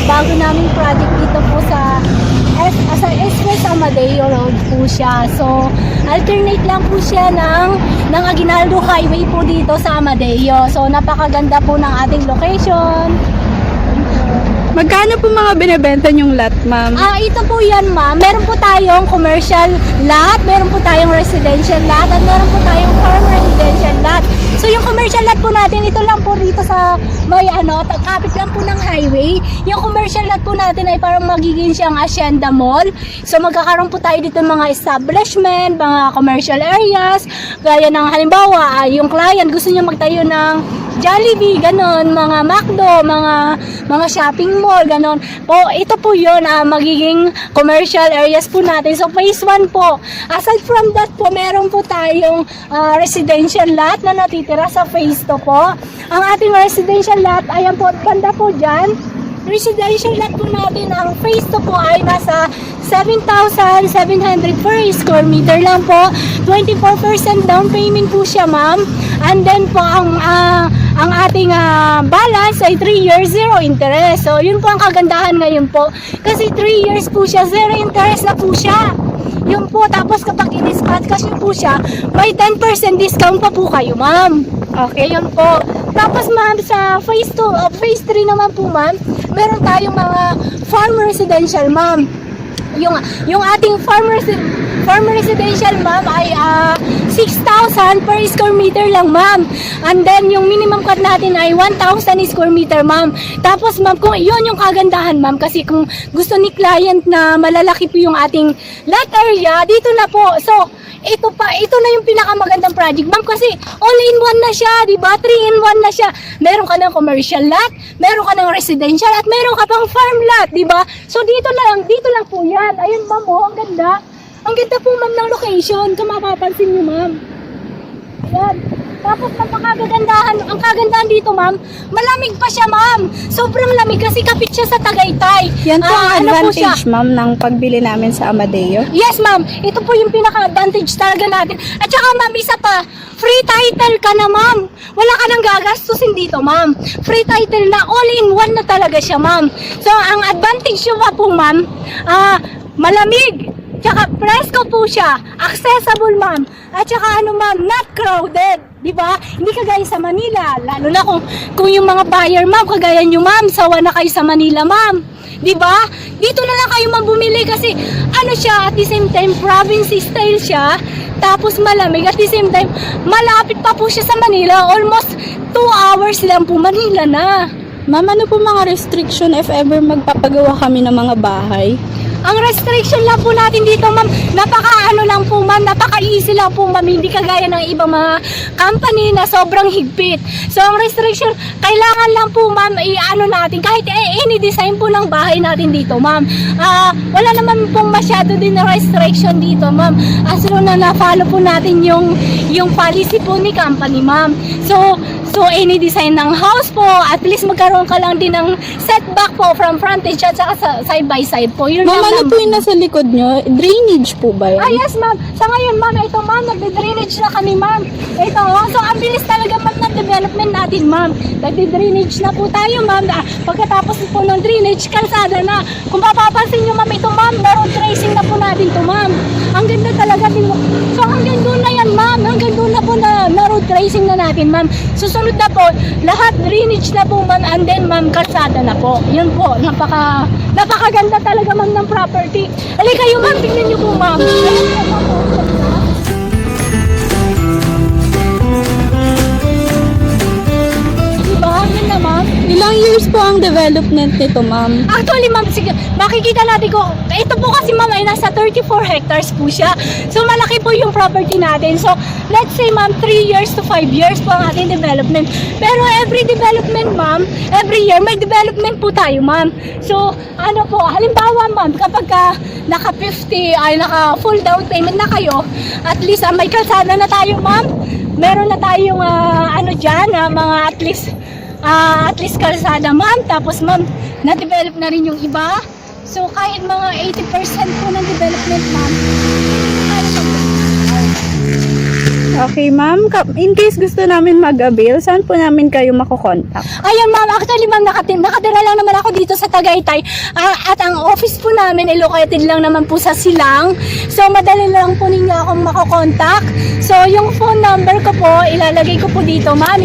bago naming project dito po sa Express Amadeo Road po siya. So, alternate lang po siya ng Aguinaldo Highway po dito sa Amadeo. So, napakaganda po ng ating location. Magkano po mga binibenta niyong lot, ma'am? Ito po yan, ma'am. Meron po tayong commercial lot, meron po tayong residential lot, at meron po tayong farm residential lot. So, yung commercial lot po natin, ito lang po dito sa may kapit lang po ng highway. Yung commercial lot po natin ay parang magiging siyang Hacienda Mall. So, magkakaroon po tayo dito ng mga establishment, mga commercial areas, gaya ng halimbawa, yung client gusto niya magtayo ng Jollibee, ganon, mga McDo, mga shopping mall, ganon. Po, ito po yun, magiging commercial areas po natin. So, phase 1 po. Aside from that po, meron po tayong residential lot na natitira sa phase 2 po. Ang ating residential lot, ayan po, banda po dyan. Residential lot po natin, ang phase 2 po ay nasa 7,700 per square meter lang po. 24% down payment po siya, ma'am. And then po, ang ating balance ay 3 years, 0 interest. So, yun po ang kagandahan ngayon po. Kasi 3 years po siya, 0 interest na po siya. Yun po, tapos kapag i-dispatch nyo po siya, may 10% discount pa po kayo, ma'am. Okay, yun po. Tapos, ma'am, sa phase 2, phase 3 naman po, ma'am, meron tayong mga farm residential, ma'am. Yung ating farm residential, ma'am, ay 6,000 per square meter lang, ma'am. And then, yung minimum cut natin ay 1,000 square meter, ma'am. Tapos, ma'am, kung yun yung kagandahan, ma'am, kasi kung gusto ni client na malalaki po yung ating lot area, dito na po. So, ito na yung pinakamagandang project, ma'am, kasi all-in-one na siya, di ba? 3-in-1 na siya. Meron ka ng commercial lot, meron ka ng residential, at meron ka pang farm lot, di ba? So, dito lang po yan. Ayun, ma'am, oh, ang ganda. Ang ganda po, ma'am, ng location, kung mapapansin niyo, ma'am. Ayan. Tapos, ang kagandahan dito, ma'am, malamig pa siya, ma'am. Sobrang lamig kasi kapit siya sa Tagaytay. Yan po ang Ano po siya? advantage, ma'am, ng pagbili namin sa Amadeo. Yes, ma'am. Ito po yung pinaka-advantage talaga natin. At saka, ma'am, isa pa, free title ka na, ma'am. Wala ka nang gagastusin dito, ma'am. Free title na, all-in-one na talaga siya, ma'am. So, ang advantage nyo pa po, ma'am, malamig. Tsaka, presko po siya. Accessible, ma'am. At saka, ma'am, not crowded. Diba? Hindi kagaya sa Manila. Lalo na kung yung mga buyer, ma'am, kagaya nyo, ma'am, sawa na kayo sa Manila, ma'am. Diba? Dito na lang kayo, ma'am, bumili kasi, siya, at the same time, province style siya. Tapos malamig. At the same time, malapit pa po siya sa Manila. Almost 2 hours lang po, Manila na. Ma'am, ano po mga restriction if ever magpapagawa kami ng mga bahay? Ang restriction lang po natin dito, ma'am, napaka-easy lang po, ma'am, hindi kagaya ng ibang mga company na sobrang higpit. So, ang restriction, kailangan lang po, ma'am, natin, kahit any design po ng bahay natin dito, ma'am. Wala naman pong masyado din na restriction dito, ma'am. As long na na-follow po natin yung policy po ni company, ma'am. So, any design ng house po, at least magkaroon ka lang din ng setback po from frontage at saka side by side po. Yun Ma'am, lang, ano po yung nasa likod nyo? Drainage po ba yan? Yes, ma'am. Sa ngayon, ma'am, ito, ma'am, nagde-drainage na kami, ma'am. Ito, so, ang bilis talaga, ma'am, ng development natin, ma'am. Nagde-drainage na po tayo, ma'am. Pagkatapos po ng drainage, kalsada na. Kung papapansin nyo, ma'am, ito, ma'am, road tracing na po natin to, ma'am. Ang ganda talaga din. So, hanggang doon na yan, ma'am. Hanggang doon na po na road tracing na natin, ma'am. Susunod na po, lahat drainage na po, ma'am, and then, ma'am, kalsada na po. Yun po, napakaganda talaga, ma'am, ng property. Alay kayo, ma'am, tingnan nyo po, ma'am. Ayun po, ma'am. Diba? Yun na, ma'am. Ilang years po ang development nito, ma'am? Actually, ma'am, sige, makikita natin ito po kasi, ma'am, ay nasa 34 hectares po siya. So, malaki po yung property natin. So, let's say, ma'am, 3 years to 5 years po ang ating development. Pero every development, ma'am, every year, may development po tayo, ma'am. So, halimbawa, ma'am, kapag naka full down payment na kayo, at least, may kalsada na tayo, ma'am. Meron na tayong, mga at least kalsada, ma'am. Tapos, ma'am, na-develop na rin yung iba. So, kahit mga 80% po ng development, ma'am, Okay, ma'am. In case gusto namin mag-avail, saan po namin kayo makokontak? Ayun ma'am, actually ma'am, nakatira lang naman ako dito sa Tagaytay. At ang office po namin ay located lang naman po sa Silang. So madali lang po ninyo akong makokontak. So yung phone number ko po, ilalagay ko po dito ma'am,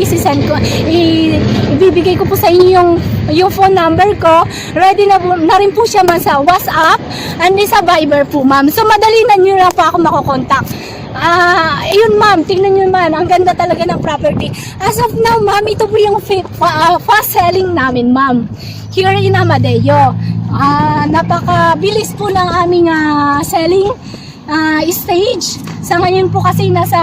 ibibigay ko po sa inyo yung phone number ko. Ready na rin po siya ma'am sa WhatsApp and sa Viber po ma'am. So madali na nyo lang po ako makokontak. Ayun ma'am, tingnan nyo man, ang ganda talaga ng property. As of now ma'am, ito po yung fast selling namin ma'am, here in Amadeo. Napakabilis po ng aming selling stage. Sa ngayon po kasi nasa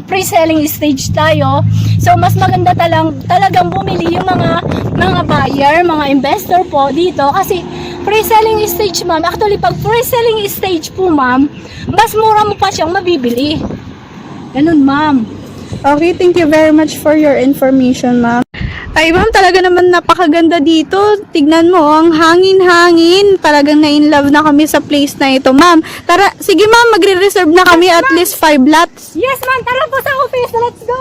pre-selling stage tayo. So mas maganda talagang bumili yung mga buyer, mga investor po dito kasi pre-selling stage ma'am. Actually pag pre-selling stage po ma'am, mas mura mo pa siyang mabibili. Ganun ma'am. Okay, thank you very much for your information, ma'am. Ay, ma'am, talaga naman napakaganda dito. Tignan mo, ang hangin-hangin. Talagang na-in-love na kami sa place na ito, ma'am. Tara, sige ma'am, magre-reserve na kami at least 5 lots. Yes ma'am, tara po sa office. Let's go.